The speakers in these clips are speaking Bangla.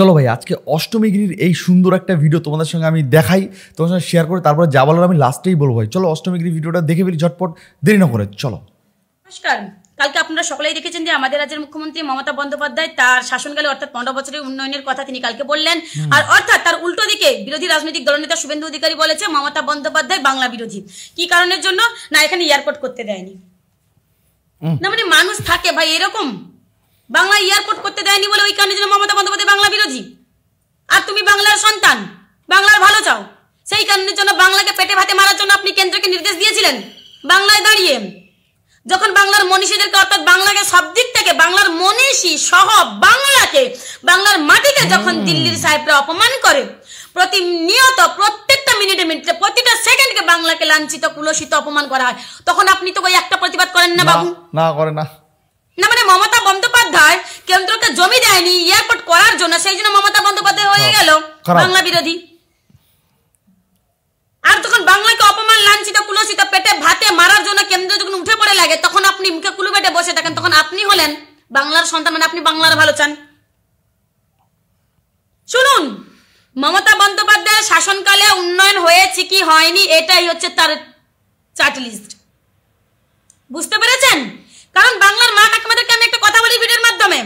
চলো ভাই আজকে অষ্টমীগিরির এই সুন্দর একটা ভিডিও তোমাদের সঙ্গে আমি দেখাই, তোমার সঙ্গে শেয়ার করে তারপরে যা বলার আমি লাস্টেই বলবো। ভাই চলো অষ্টমীগিরি ভিডিওটা দেখে ফেলি ঝটপট, দেরি না করে চলো। নমস্কার। কালকে আপনারা সকলেই দেখেছেন যে আমাদের রাজ্যের মুখ্যমন্ত্রী মমতা বন্দ্যোপাধ্যায় তার শাসনকালে অর্থাৎ 15 বছরের উন্নয়নের কথা তিনি কালকে বললেন, আর অর্থাৎ তার উল্টো দিকে বিরোধী রাজনৈতিক দলনেতা শুভেন্দু অধিকারী বলেছে মমতা বন্দ্যোপাধ্যায় বাংলা বিরোধী। কি কারণের জন্য? না এখানে এয়ারপোর্ট করতে দেয়নি। না মানে মানুষ থাকে ভাই এরকম, বাংলা এয়ারপোর্ট করতে দেয়নি বলে ওই কারণের জন্য মমতা বন্দ্যোপাধ্যায় বাংলা বিরোধী। আর তুমি বাংলার সন্তান, বাংলার ভালো চাও, সেই কারণের জন্য বাংলাকে পেটে ভাতে মারার জন্য আপনি কেন্দ্রকে নির্দেশ দিয়েছিলেন বাংলায় দাঁড়িয়ে। যখন বাংলার মনীষীদেরকে অর্থাৎ বাংলাকে সব দিক থেকে বাংলার মনীষী সহ বাংলাকে বাংলার মাটিকে যখন দিল্লির সাহেবরা অপমান করে, প্রতিনিয়ত প্রত্যেকটা মিনিটে মিনিটে প্রতিটা সেকেন্ডকে বাংলাকে লাঞ্ছিত কুলসিত অপমান করা হয়, তখন আপনি তো ওই একটা প্রতিবাদ করেন না বাবু? না করে না। না মানে মমতা বন্দ্যোপাধ্যায় কেন্দ্রকে জমি দেয়নি এয়ারপোর্ট করার জন্য, সেই জন্য মমতা বন্দ্যোপাধ্যায় হয়ে গেল বাংলা বিরোধী। আর যখন বাংলাকে অপমান লাঞ্ছিত কুলসিত পেটে ভাতে মারার জন্য কেন্দ্র যখন উঠে পড়ে লাগে, তখন আপনি মুখে কুলু বেটে বসে থাকেন, তখন আপনি হলেন বাংলার সন্তান, মানে আপনি বাংলার ভালো চান। শুনুন, মমতা বন্দ্যোপাধ্যায়ের শাসনকালে উন্নয়ন হয়েছে কি হয়নি এটাই হচ্ছে তার চার্ট লিস্ট। বুঝতে পেরেছেন? কারণ বাংলার মা কাকিমাদেরকে আমি একটা কথা বলি ভিডিওর মাধ্যমে,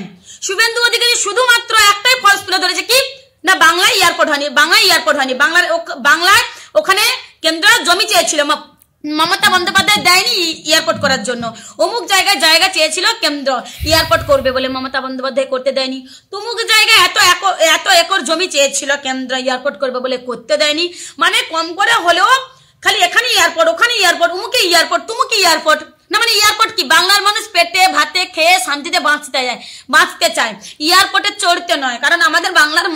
শুভেন্দু অধিকারী শুধুমাত্র একটাই ফলস তুলে ধরেছে, কি না বাংলায় এয়ারপোর্ট হয়নি, বাংলায় এয়ারপোর্ট হয়নি, বাংলায় ওখানে কেন্দ্র জমি চেয়েছিল, মমতা বন্দ্যোপাধ্যায় দেয়নি এয়ারপোর্ট করার জন্য। অমুক জায়গায় জায়গা চেয়েছিল কেন্দ্র এয়ারপোর্ট করবে বলে, মমতা বন্দ্যোপাধ্যায় করতে দেয়নি। তমুক জায়গায় এত একর জমি চেয়েছিল কেন্দ্র এয়ারপোর্ট করবে বলে করতে দেয়নি। মানে কম করে হলেও খালি এখানে এয়ারপোর্ট, ওখানে এয়ারপোর্ট, অমুকে এয়ারপোর্ট, তুমুকে এয়ারপোর্ট। না মানে এয়ারপোর্ট কি বাংলার মানুষ পেটে ভাতে খেয়ে শান্তিতে বাঁচতে চায়, এয়ারপোর্টে চড়তে নয়। কারণ আমাদের বাংলার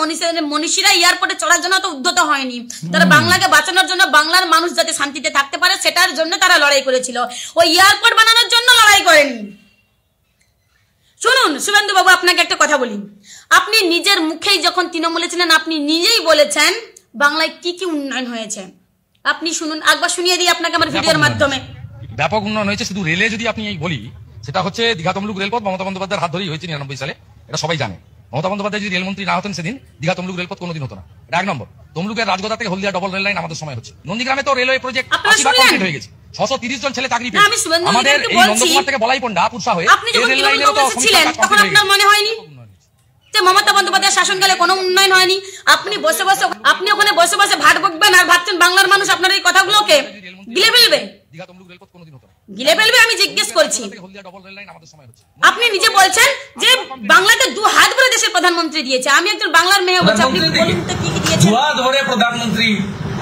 মনীষীরা এয়ারপোর্টে চড়ার জন্য তো উদ্যত হয়নি, তারা বাংলাকে বাঁচানোর জন্য, বাংলার মানুষ যাতে শান্তিতে থাকতে পারে সেটার জন্য তারা লড়াই করেছিল, ওই এয়ারপোর্ট বানানোর জন্য লড়াই করেনি। শুনুন শুভেন্দু বাবু, আপনাকে একটা কথা বলি, আপনি নিজের মুখেই যখন তৃণমূলে ছিলেন আপনি নিজেই বলেছেন বাংলায় কি কি উন্নয়ন হয়েছে। আপনি শুনুন, একবার শুনিয়ে দিই আপনাকে আমার ভিডিওর মাধ্যমে। ব্যাপক উন্নয়ন হয়েছে। শুধু রেলে যদি আপনি বলি, সেটা হচ্ছে দীঘা তমলুক রেলপথ মমতা বন্দ্যোপাধ্যায়ের হাত ধরেই হয়েছে 99 সালে, এটা সবাই জানে। মমতা বন্দ্যোপাধ্যায় যদি রেলমন্ত্রী না হতেন সেদিন দীঘা তমলুক রেলপথ কোনোদিন হতো না। এটা 1 নম্বর। তমলুকের রাজগোদা থেকে হলদিয়া ডবল রেল লাইন আমাদের সময় হচ্ছে। নন্দীগ্রামে তো রেলওয়ে প্রজেক্ট 80% কমপ্লিট হয়ে গেছে, 630 জন ছেলে চাকরি পেয়েছে। আমাদের এই নন্দকুমার থেকে বলাইপন্ডা পুরসা হয়ে রেল লাইনের তো ছিলেন, তখন আপনার মনে হয়নি যে মমতা বন্দ্যোপাধ্যায়ের শাসনকালে কোনো উন্নয়ন হয়নি? আপনি ওখানে বসে বসে ভাট বকবেন আর ভাবছেন বাংলার মানুষ আপনার এই কথাগুলোকে গিলে ফেলবে? গিলে ফেলবে? আমি জিজ্ঞেস করছি, আপনি নিজে বলছেন যে বাংলাকে 2 হাত ভরে দেশের প্রধানমন্ত্রী দিয়েছে। আমি একজন বাংলার মেয়ে বলছি, আপনি বলুন তো কি কি দিয়েছে? 2 হাত ভরে প্রধানমন্ত্রী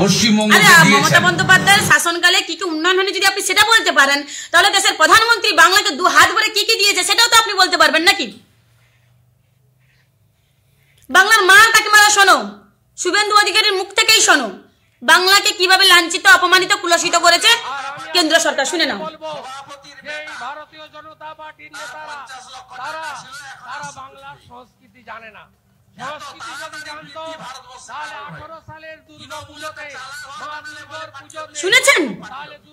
পশ্চিমবঙ্গ মমতা বন্দ্যোপাধ্যায়ের শাসনকালে কি কি উন্নয়ন হয়নি যদি আপনি সেটা বলতে পারেন, তাহলে দেশের প্রধানমন্ত্রী বাংলাকে 2 হাত ভরে কি কি দিয়েছে সেটাও তো আপনি বলতে পারবেন নাকি? বাংলার মা কাকিমারা শোনো, শুভেন্দু অধিকারীর মুখ থেকেই শোনো বাংলাকে কিভাবে লাঞ্ছিত অপমানিত কুলসিত করেছে কেন্দ্র সরকার। শুনে নাও। ভারতীয় জনতা পার্টির নেতারা তারা বাংলার সংস্কৃতি জানে না। সংস্কৃতি যদি জানতো তাহলে 18 সালের দুর্গাপুজোতে শুনেছেন?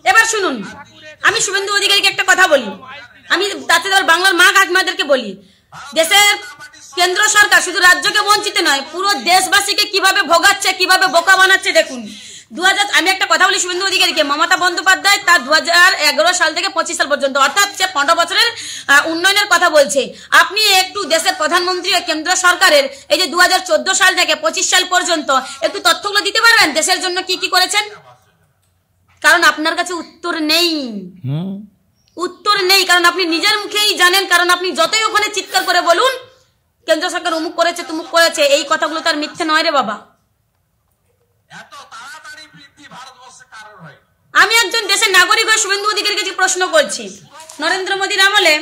এবার শুনুন, আমি শুভেন্দু অধিকারীকে একটা কথা বলি, আমি তাতে বাংলার মা কাকিমাদেরকে বলি, দেশের কেন্দ্র সরকার শুধু রাজ্যকে বঞ্চিত নয়, পুরো দেশবাসীকে কিভাবে ভোগাচ্ছে, কিভাবে বোকা বানাচ্ছে দেখুন। আমি একটা কথা বলি শুভেন্দু অধিকারীকে, মমতা বন্দ্যোপাধ্যায় তার 2011 সাল থেকে 25 সাল পর্যন্ত অর্থাৎ সে 15 বছরের উন্নয়নের কথা বলছে। আপনি একটু দেশের প্রধানমন্ত্রী ও কেন্দ্র সরকারের এই যে 2014 সাল থেকে 25 সাল পর্যন্ত একটু তথ্যগুলো দিতে পারবেন দেশের জন্য কি কি করেছেন? কারণ আপনার কাছে উত্তর নেই, উত্তর নেই, কারণ আপনি নিজের মুখেই জানেন। কারণ আপনি যতই ওখানে চিৎকার করে বলুন কেন্দ্র সরকার অমুক করেছে তুমুক করেছে, এই কথাগুলো তার মিথ্যে নয় রে বাবা। আমি একজন দেশের নাগরিক হয়ে শুভেন্দু অধিকারীকে যে প্রশ্ন করছি, নরেন্দ্র মোদীর আমলে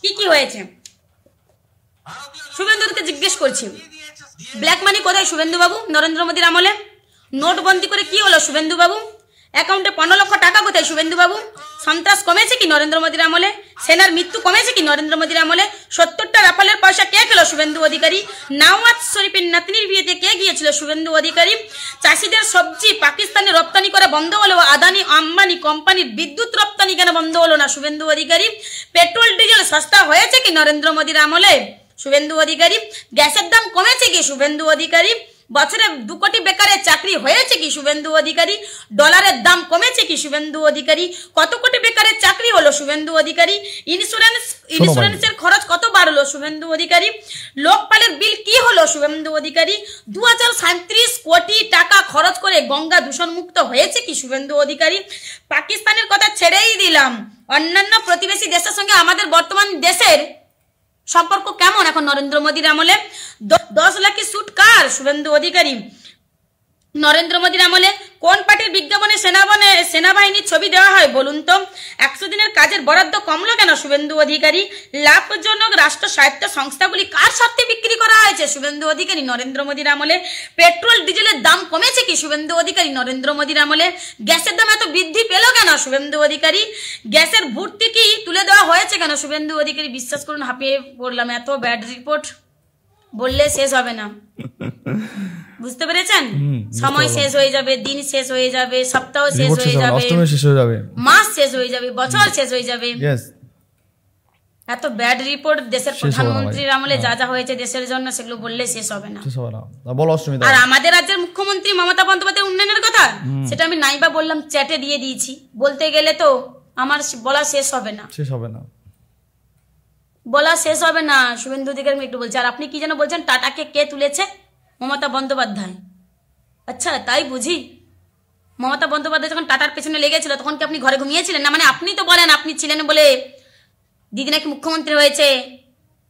কি কি হয়েছে শুভেন্দুকে জিজ্ঞেস করছি। ব্ল্যাক মানি কোথায় শুভেন্দু বাবু নরেন্দ্র মোদীর আমলে? নোটবন্দি করে কি হলো শুভেন্দু বাবু? অ্যাকাউন্টে 15 লক্ষ টাকা কোথায় শুভেন্দু বাবু? সন্ত্রাস কমেছে কি নরেন্দ্র মোদীর আমলে? সেনার মৃত্যু কমেছে কি নরেন্দ্র মোদীর আমলে? 70টা রাফালের পয়সা কে খেলো শুভেন্দু অধিকারী? নওয়াজ শরীফের নাতনির বিয়েতে কে গিয়েছিল শুভেন্দু অধিকারী? চাষিদের সবজি পাকিস্তানে রপ্তানি করা বন্ধ হলো, আদানি আম্বানি কোম্পানির বিদ্যুৎ রপ্তানি কেন বন্ধ হলো না শুভেন্দু অধিকারী? পেট্রোল ডিজেল সস্তা হয়েছে কি নরেন্দ্র মোদীর আমলে? শুভেন্দু অধিকারী? গ্যাসের দাম কমেছে কি শুভেন্দু অধিকারী? বছরে 2 কোটি বেকারের চাকরি হয়েছে কি শুভেন্দু অধিকারী? ডলারের দাম কমেছে কি শুভেন্দু অধিকারী? কত কোটি বেকারের চাকরি হলো শুভেন্দু অধিকারী? ইন্স্যুরেন্সের খরচ কত বাড়লো শুভেন্দু অধিকারী? লোকপালের বিল কি হলো শুভেন্দু অধিকারী? 2037 কোটি টাকা খরচ করে গঙ্গা দূষণ মুক্ত হয়েছে কি শুভেন্দু অধিকারী? পাকিস্তানের কথা ছেড়েই দিলাম, অন্যান্য প্রতিবেশী দেশের সঙ্গে আমাদের বর্তমান দেশের সম্পর্ক কেমন এখন নরেন্দ্র মোদীর আমলে? 10 লাখের সুট কার শুভেন্দু অধিকারী? নরেন্দ্র মোদীর আমলে কোন পার্টির বিজ্ঞাপনে সেনাবাহিনীর ছবি দেওয়া হয় বলুন তো? 100 দিনের কাজের বরাদ্দ কমলো কেন শুভেন্দু অধিকারী? লাভজনক রাষ্ট্র স্বায়ত্ত সংস্থাগুলি কার স্বার্থে বিক্রি করা হয়েছে শুভেন্দু অধিকারী নরেন্দ্র মোদীর আমলে? পেট্রোল ডিজেলের দাম কমেছে কি শুভেন্দু অধিকারী নরেন্দ্র মোদীর আমলে? গ্যাসের দাম এত বৃদ্ধি পেল কেন শুভেন্দু অধিকারী? গ্যাসের ভর্তি কি তুলে দেওয়া হয়েছে কেন শুভেন্দু অধিকারী? বিশ্বাস করুন হাঁপিয়ে পড়লাম, এত ব্যাড রিপোর্ট বললে শেষ হবে না। বুঝতে পেরেছেন? সময় শেষ হয়ে যাবে, দিন শেষ হয়ে যাবে, সপ্তাহ শেষ হয়ে যাবে, মাস শেষ হয়ে যাবে, বছর শেষ হয়ে যাবে। এত ব্যাড রিপোর্ট দেশের প্রধানমন্ত্রীর আমলে যা যা হয়েছে দেশের জন্য, সেগুলো বললে শেষ হবে না। আর আমাদের রাজ্যের মুখ্যমন্ত্রী মমতা বন্দ্যোপাধ্যায়ের উন্নয়নের কথা, সেটা আমি নাইবা বললাম, চ্যাটে দিয়ে দিয়েছি। বলতে গেলে তো আমার বলা শেষ হবে না, বলা শেষ হবে না। শুভেন্দু অধিকারী একটু বলছে। আর আপনি কি যেন বলছেন, টাটাকে কে তুলেছে? মমতা বন্দ্যোপাধ্যায়। আচ্ছা, তাই বুঝি? মমতা বন্দ্যোপাধ্যায় যখন টাটার পেছনে লেগেছিল তখন কি আপনি ঘরে ঘুমিয়েছিলেন না? মানে আপনি তো বলেন আপনি ছিলেন বলে দিদি নাকি মুখ্যমন্ত্রী হয়েছে,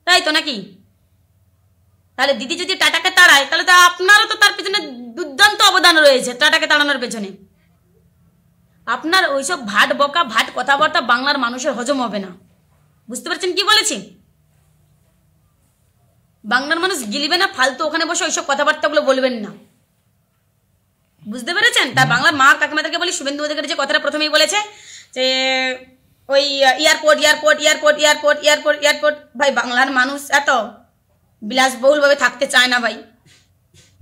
তাই তো নাকি? তাহলে দিদি যদি টাটাকে তাড়ায়, তাহলে তো আপনারও তো তার পেছনে দুর্দান্ত অবদান রয়েছে টাটাকে তাড়ানোর পেছনে। আপনার ওইসব ভাট বকা, ভাট কথাবার্তা বাংলার মানুষের হজম হবে না। বুঝতে পারছেন কি বলেছি? বাংলার মানুষ গিলিবে না, ফালতু ওখানে বসে ওইসব কথাবার্তাগুলো বলবেন না। বুঝতে পেরেছেন? তাই বাংলার মা কাকিমাদেরকে বলি, শুভেন্দু অধিকারী যে কথাটা প্রথমেই বলেছে যে ওই airport airport airport airport airport airport, ভাই বাংলার মানুষ এত বিলাসবহুল ভাবে থাকতে চায় না ভাই,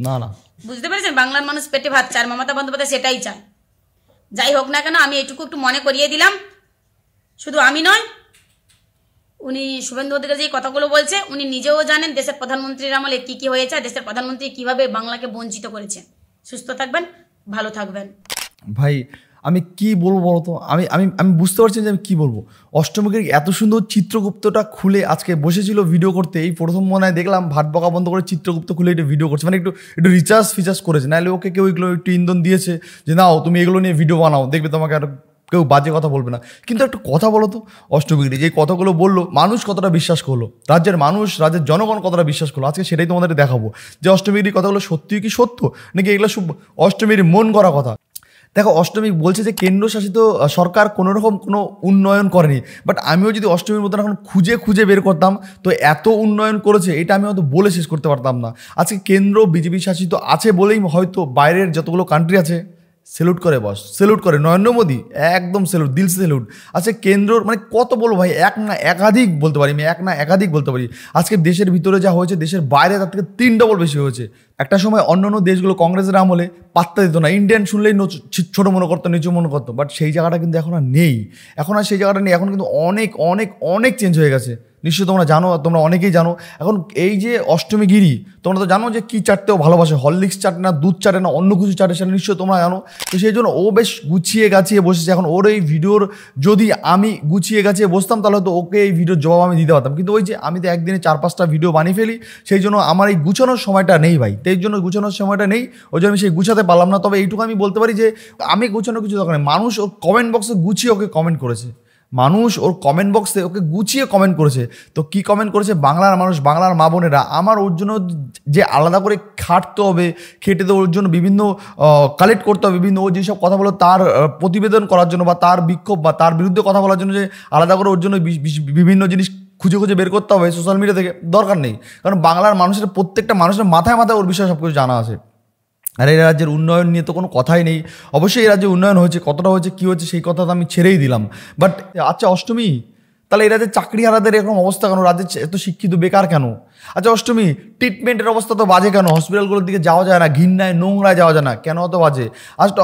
না না। বুঝতে পেরেছেন? বাংলার মানুষ পেটে ভাত চায়, মমতা বন্দ্যোপাধ্যায় সেটাই চায়। যাই হোক না কেন, আমি এটুকু একটু মনে করিয়ে দিলাম। শুধু আমি নয়, উনি শুভেন্দু অধিকারী যে কথাগুলো বলছে, উনি নিজেও জানেন দেশের প্রধানমন্ত্রীর আমলে কি কি হয়েছে, দেশের প্রধানমন্ত্রী কিভাবে বাংলাকে বঞ্চিত করেছে। সুস্থ থাকবেন, ভালো থাকবেন। ভাই আমি কি বলবো বলতো, আমি আমি আমি বুঝতে পারছি যে আমি কি বলবো। অষ্টমীকে এত সুন্দর চিত্রগুপ্তটা খুলে আজকে বসেছিল ভিডিও করতে, এই প্রথম মনে হয় দেখলাম ভাট বকা বন্ধ করে চিত্রগুপ্ত খুলে এটা ভিডিও করছে, মানে একটু রিচার্জ ফিচার্জ করেছে, নাহলে ওকে কেউ এগুলো একটু ইন্ধন দিয়েছে যে নাও তুমি এগুলো নিয়ে ভিডিও বানাও, দেখবে তোমাকে আর কেউ বাজে কথা বলবে না। কিন্তু একটা কথা বলো তো, অষ্টমীগিরি যে কথাগুলো বললো, মানুষ কতটা বিশ্বাস করলো, রাজ্যের মানুষ, রাজ্যের জনগণ কতটা বিশ্বাস করলো, আজকে সেটাই তোমাদের দেখাবো যে অষ্টমীগিরি কথাগুলো সত্যি কি সত্য নাকি এগুলো সব অষ্টমীর মন করা কথা। দেখো, অষ্টমী বলছে যে কেন্দ্রশাসিত সরকার কোনো রকম কোনো উন্নয়ন করেনি, বাট আমিও যদি অষ্টমীর মতন এখন খুঁজে খুঁজে বের করতাম তো এত উন্নয়ন করেছে এটা আমি হয়তো বলে শেষ করতে পারতাম না। আজকে কেন্দ্র বিজেপি শাসিত আছে বলেই হয়তো বাইরের যতগুলো কান্ট্রি আছে সেলুট করে, বস সেলুট করে, নরেন্দ্র মোদী একদম সেলুট, দিল সেলুট। আজকে কেন্দ্রর মানে কত বলবো ভাই, এক না একাধিক বলতে পারি, আমি এক না একাধিক বলতে পারি। আজকে দেশের ভিতরে যা হয়েছে দেশের বাইরে তার থেকে 3 ডবল বেশি হয়েছে। একটা সময় অন্যান্য দেশগুলো কংগ্রেসের আমলে পাত্তা দিত না, ইন্ডিয়ান শুনলেই ছোটো মনে করতো, নিচু মনে করতো, বাট সেই জায়গাটা কিন্তু এখন আর নেই, এখন আর সেই জায়গাটা নেই। এখন কিন্তু অনেক অনেক অনেক চেঞ্জ হয়ে গেছে। নিশ্চয়ই তোমরা জানো, তোমরা অনেকেই জানো। এখন এই যে অষ্টমীগিরি, তোমরা তো জানো যে কী চাটতেও ভালোবাসে, হরলিক্স চাটে না, দুধ চাটে না, অন্য কিছু চাটে, সেটা নিশ্চয়ই তোমরা জানো। তো সেই জন্য ও বেশ গুছিয়ে গাছিয়ে বসেছে। এখন ওর এই ভিডিওর যদি আমি গুছিয়ে গাছিয়ে বসতাম তাহলে তো ওকে এই ভিডিওর জবাব আমি দিতে পারতাম, কিন্তু ওই যে আমি তো একদিনে 4-5টা ভিডিও বানিয়ে ফেলি, সেই জন্য আমার এই গুছানোর সময়টা নেই ভাই, তাই জন্য গুছানোর সময়টা নেই, ওই জন্য আমি সেই গুছাতে পারলাম না। তবে এইটুকু আমি বলতে পারি যে আমি গুছানোর কিছু দরকার নেই, মানুষ ওর কমেন্ট বক্সে গুছিয়ে ওকে কমেন্ট করেছে, মানুষ ওর কমেন্ট বক্সে ওকে গুছিয়ে কমেন্ট করেছে। তো কি কমেন্ট করেছে, বাংলার মানুষ, বাংলার মা বোনেরা, আমার ওর জন্য যে আলাদা করে খাটতে হবে, খেটে তো ওর জন্য বিভিন্ন কালেক্ট করতে হবে, বিভিন্ন ও যেসব কথা বলো তার প্রতিবেদন করার জন্য বা তার বিক্ষোভ বা তার বিরুদ্ধে কথা বলার জন্য যে আলাদা করে ওর জন্য বিভিন্ন জিনিস খুঁজে খুঁজে বের করতে হবে সোশ্যাল মিডিয়া থেকে, দরকার নেই। কারণ বাংলার মানুষের প্রত্যেকটা মানুষের মাথায় মাথায় ওর বিষয়ে সব কিছু জানা আছে। আর এই রাজ্যের উন্নয়ন নিয়ে তো কোনো কথাই নেই। অবশ্যই এই রাজ্যে উন্নয়ন হয়েছে, কতটা হয়েছে, কী হয়েছে সেই কথা তো আমি ছেড়েই দিলাম। বাট আচ্ছা অষ্টমী, তাহলে এই রাজ্যের চাকরিহারাদের এরকম অবস্থা কেন, রাজ্যের এত শিক্ষিত বেকার কেন? আচ্ছা অষ্টমী, ট্রিটমেন্টের অবস্থা তো বাজে কেন, হসপিটালগুলোর দিকে যাওয়া যায় না, ঘিন্নায় নোংরায় যাওয়া যায় না, কেন অত বাজে?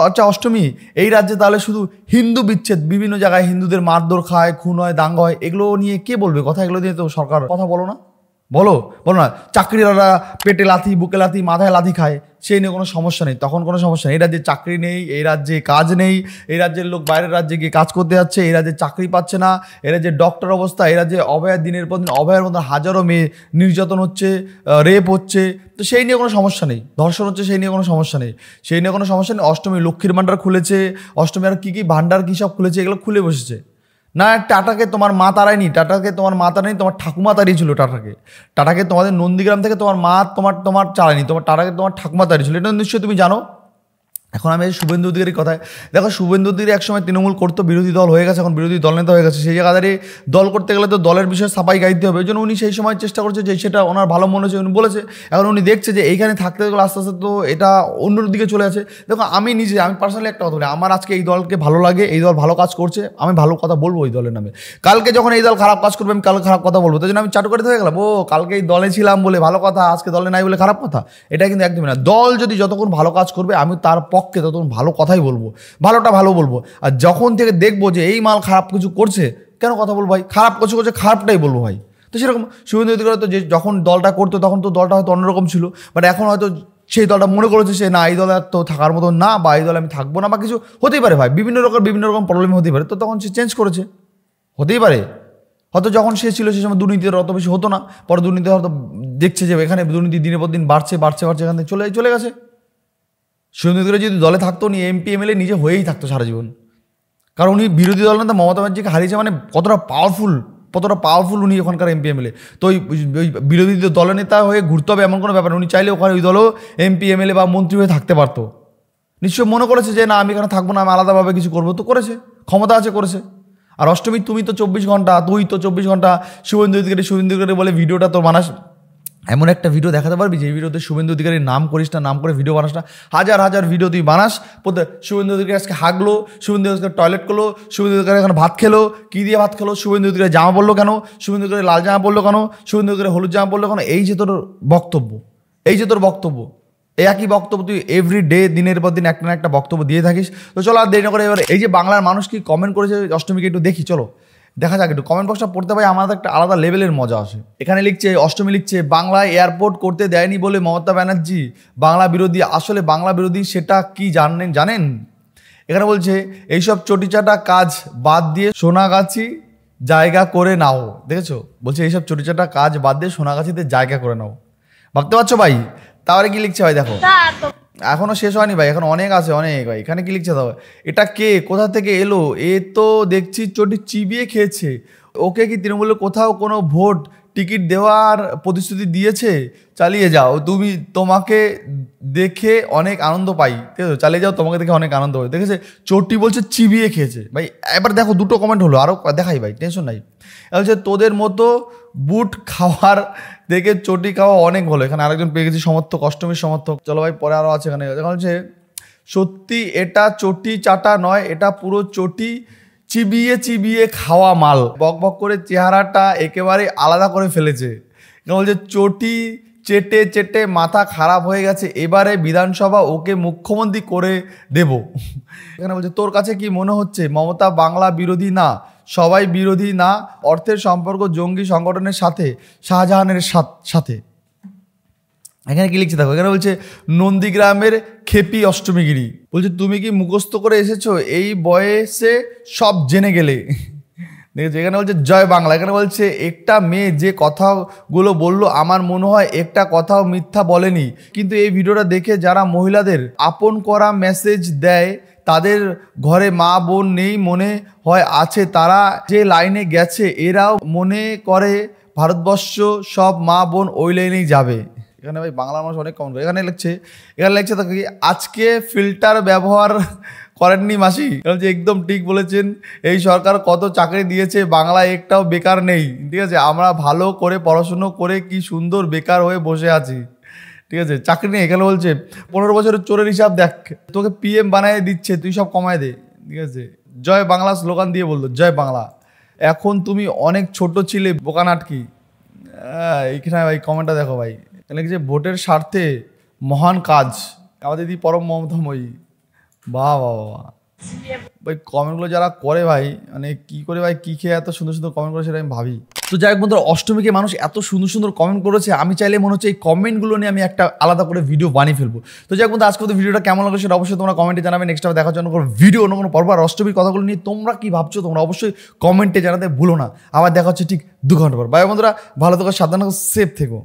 আচ্ছা অষ্টমী, এই রাজ্যে তাহলে শুধু হিন্দু বিচ্ছেদ, বিভিন্ন জায়গায় হিন্দুদের মারধর খায়, খুন হয়, দাঙ্গা হয়, এগুলো নিয়ে কে বলবে কথা? এগুলো নিয়ে তো সরকার কথা বলো না, বলো বলো না, চাকরিওয়ালা পেটে লাথি, বুকে লাথি, মাথায় লাথি খায়, সেই নিয়ে কোনো সমস্যা নেই, তখন কোনো সমস্যা নেই। এই রাজ্যে চাকরি নেই, এই রাজ্যে কাজ নেই, এই রাজ্যের লোক বাইরের রাজ্যে গিয়ে কাজ করতে যাচ্ছে, এই রাজ্যে চাকরি পাচ্ছে না, এই রাজ্যে ডক্টর অবস্থা, এই রাজ্যে অভয়া দিনের পর দিন অভয়ের মধ্যে হাজারো মেয়ে নির্যাতন হচ্ছে, রেপ হচ্ছে, তো সেই নিয়ে কোনো সমস্যা নেই। ধর্ষণ হচ্ছে, সেই নিয়ে কোনো সমস্যা নেই, সেই নিয়ে কোনো সমস্যা নেই। অষ্টমী লক্ষ্মীর ভাণ্ডার খুলেছে, অষ্টমী আর কী কী ভাণ্ডার কী সব খুলেছে, এগুলো খুলে বসেছে। না, টাটাকে তোমার মা তাড়ায়নি, টাটাকে তোমার মা তাড়ায়নি, তোমার ঠাকুমা তাড়িয়েছিল টাটাকে। টাটাকে তোমাদের নন্দীগ্রাম থেকে তোমার মা তোমার চালায়নি, তোমার টাটাকে তোমার ঠাকুমা তাড়িয়েছিল, এটা নিশ্চয়ই তুমি জানো। এখন আমি শুভেন্দু অধিকারীর কথায়, দেখো শুভেন্দু অধিকারী একসময় তৃণমূল করতো, বিরোধী দল হয়ে গেছে, এখন বিরোধী দল নেতা হয়ে গেছে, সেই জায়গা দাঁড়িয়ে দল করতে গেলে তো দলের বিষয়ে সাফাই গাইতে হবে। এই জন্য উনি সেই সময় চেষ্টা করছে যে সেটা ওনার ভালো মনে হচ্ছে, উনি বলেছে। এখন উনি দেখছে যে এইখানে থাকতে গেলে আস্তে আস্তে তো এটা অন্য দিকে চলে আছে। দেখো আমি পার্সোনালি একটা কথা বলি, আমার আজকে এই দলকে ভালো লাগে, এই দল ভালো কাজ করছে, আমি ভালো কথা বলবো এই দলের নামে। কালকে যখন এই দল খারাপ কাজ করবে, আমি কালকে খারাপ কথা বলবো, তাই জন্য আমি চাটুকারিতে হয়ে গেলাম, ও কালকে এই দলে ছিলাম বলে ভালো কথা, আজকে দলে নাই বলে খারাপ কথা, এটা কিন্তু একদমই না। দল যদি যতক্ষণ ভালো কাজ করবে, আমি তার পক্ষে ততক্ষণ ভালো কথাই বলবো, ভালোটা ভালো বলবো। আর যখন থেকে দেখবো যে এই মাল খারাপ কিছু করছে, কেন কথা বলবো ভাই, খারাপ কিছু করছে খারাপটাই বলবো ভাই। তো সেরকম শুভেন্দু অধিকারী তো যে যখন দলটা করতো তখন তো দলটা হয়তো অন্যরকম ছিল, বাট এখন হয়তো সেই দলটা মনে করেছে সে না, এই দলে তো থাকার মতো না, বা এই দলে আমি থাকবো না, বা কিছু হতেই পারে ভাই, বিভিন্ন রকম প্রবলেম হতেই পারে, তো তখন সে চেঞ্জ করেছে, হতেই পারে। হয়তো যখন সে ছিল সে সময় দুর্নীতির অত বেশি হতো না, পরে দুর্নীতি হয়তো দেখছে যে এখানে দুর্নীতি দিনের পর দিন বাড়ছে, এখান থেকে চলে গেছে। শুভেন্দু অধিকারী যদি দলে থাকতো, উনি এমপি এমএলএ নিজে হয়েই থাকতো সারা জীবন, কারণ উনি বিরোধী দল নেতা মমতা ব্যানার্জিকে হারিয়েছে, মানে কতটা পাওয়ারফুল উনি ওখানকার এমপি এমএলএ। তো ওই বিরোধী দলের নেতা হয়ে ঘুরতে হবে এমন কোনো ব্যাপার, উনি চাইলে ওখানে ওই দলও এমপি এমএলএ বা মন্ত্রী হয়ে থাকতে পারতো। নিশ্চয়ই মনে করেছে যে না, আমি এখানে থাকবো না, আমি আলাদাভাবে কিছু করবো, তো করেছে, ক্ষমতা আছে, করেছে। আর অষ্টমী তুই তো 24 ঘন্টা শুভেন্দু অধিকারী বলে ভিডিওটা তোর বানাস, এমন একটা ভিডিও দেখাতে পারবি যে ভিডিওতে শুভেন্দু অধিকারীর নাম করিস না, নাম করে ভিডিও বানাস না, হাজার ভিডিও তুই বানাস। শুভেন্দু অধিকারী আজকে হাগলো, শুভেন্দু অধিকারী টয়লেট করলো, শুভেন্দু অধিকারী এখন ভাত খেলো, কী দিয়ে ভাত খেলো, শুভেন্দু অধিকারী জামা পড়লো কেন, শুভেন্দু অধিকারী লাল জামা পড়লো কেন, শুভেন্দু অধিকারী হলুদ জামা পড়লো কেন, এই যে তোর বক্তব্য, এই একই বক্তব্য তুই এভরি ডে দিনের পর দিন একটা না একটা বক্তব্য দিয়ে থাকিস। তো চলো আর দেরি না করে এবার এই যে বাংলার মানুষ কি কমেন্ট করেছে অষ্টমীকে একটু দেখি, চলো দেখা যাক একটু। কমেন্ট বক্সটা পড়তে পাই, আমাদের একটা আলাদা লেভেলের মজা আসে। এখানে লিখছে অষ্টমী, লিখছে বাংলায় এয়ারপোর্ট করতে দেয়নি বলে মমতা ব্যানার্জি বাংলা বিরোধী। আসলে বাংলা বিরোধী সেটা কি জানেন? এখানে বলছে এইসব চটিচাটা কাজ বাদ দিয়ে সোনাগাছি জায়গা করে নাও। দেখেছো, বলছে এইসব চটিচাটা কাজ বাদ দিয়ে সোনাগাছিতে জায়গা করে নাও। ভাবতে পারছো ভাই? তাহলে কি লিখছে ভাই দেখো, এখনো শেষ হয়নি ভাই, এখন অনেক আছে, অনেক ভাই। এখানে কি লিখছে দাও, এটা কে, কোথা থেকে এলো, এ তো দেখছি চটি চিবিয়ে খেয়েছে, ওকে কি তৃণমূলের কোথাও কোনো ভোট টিকিট দেওয়ার প্রতিশ্রুতি দিয়েছে? চালিয়ে যাও, তোমাকে দেখে অনেক আনন্দ পাই, ঠিক আছে, চালিয়ে যাও, তোমাকে দেখে অনেক আনন্দ পাই। দেখেছে চটি বলছে চিবিয়ে খেয়েছে ভাই। এবার দেখো দুটো কমেন্ট হলো, আরও দেখাই ভাই, টেনশন নাই। বলছে তোদের মতো বুট খাওয়ার দেখে চটি খাওয়া অনেক ভালো। এখানে আরেকজন পেয়ে গেছি সমর্থক, অষ্টমীর সমর্থক। চলো ভাই পরে আরও আছে এখানে। দেখা হচ্ছে সত্যি এটা চটি চাটা নয়, এটা পুরো চটি চিবিয়ে খাওয়া মাল। বক করে চেহারাটা একেবারে আলাদা করে ফেলেছে। বলছে চটি চেটে মাথা খারাপ হয়ে গেছে, এবারে বিধানসভা ওকে মুখ্যমন্ত্রী করে দেব। এখানে বলছে তোর কাছে কি মনে হচ্ছে মমতা বাংলা বিরোধী না? সবাই বিরোধী না, অর্থের সম্পর্ক জঙ্গি সংগঠনের সাথে, শাহজাহানের সাথে। এখানে কি লিখছে দেখো, এখানে বলছে নন্দীগ্রামের খেপি অষ্টমীগিরি। বলছে তুমি কি মুখস্থ করে এসেছো, এই বয়সে সব জেনে গেলে। দেখেছো, এখানে বলছে জয় বাংলা। এখানে বলছে একটা মেয়ে যে কথাগুলো বললো আমার মনে হয় একটা কথাও মিথ্যা বলেনি, কিন্তু এই ভিডিওটা দেখে যারা মহিলাদের আপন করা মেসেজ দেয় তাদের ঘরে মা বোন নেই মনে হয় আছে, তারা যে লাইনে গেছে এরাও মনে করে ভারতবর্ষ সব মা বোন ওই লাইনেই যাবে। এখানে ভাই বাংলা মানুষ অনেক কম। এখানে লিখছে তো কি আজকে ফিল্টার ব্যবহার করেননি মাসি? একদম ঠিক বলেছেন, এই সরকার কত চাকরি দিয়েছে, বাংলায় একটাও বেকার নেই, ঠিক আছে, আমরা ভালো করে পড়াশুনো করে কি সুন্দর বেকার হয়ে বসে আছি, ঠিক আছে, চাকরি নেই। এখানে বলছে 15 বছরের চোরের হিসাব দেখ, তোকে পিএম বানায় দিচ্ছে, তুই সব কমায় দে, ঠিক আছে। জয় বাংলা স্লোগান দিয়ে বললো জয় বাংলা। এখন তুমি অনেক ছোট ছিলে বোকা নাটকি। এইখানে ভাই কমেন্টটা দেখো ভাই, লিখছে ভোটের স্বার্থে মহান কাজ, আমাদের দিদি পরম মমতাময়ী। বাহ বাহ বাহ, ভাই কমেন্টগুলো যারা করে ভাই মানে কি করে ভাই কি খেয়ে এত সুন্দর সুন্দর কমেন্ট করে সেটা আমি ভাবি। তো যাই হোক বন্ধুরা, অষ্টমীকে মানুষ এত সুন্দর সুন্দর কমেন্ট করেছে, আমি চাইলে মনে হচ্ছে এই কমেন্টগুলো নিয়ে আমি একটা আলাদা করে ভিডিও বানিয়ে ফেলবো। তো যাই হোক বন্ধু, আজকে ভিডিওটা কেমন লাগলো সেটা অবশ্যই তোমরা কমেন্টে জানাবে। নেক্সট টাইম দেখার জন্য কোনো ভিডিও অন্য কোনো পর্ব আর অষ্টমীর কথাগুলো নিয়ে তোমরা কি ভাবছো তোমরা অবশ্যই কমেন্টে জানাতে ভুলো না। আবার দেখা হচ্ছে ঠিক 2 ঘন্টা পর। বাই বন্ধুরা, ভালো থেকো, সাবধানে সেফ থেকো।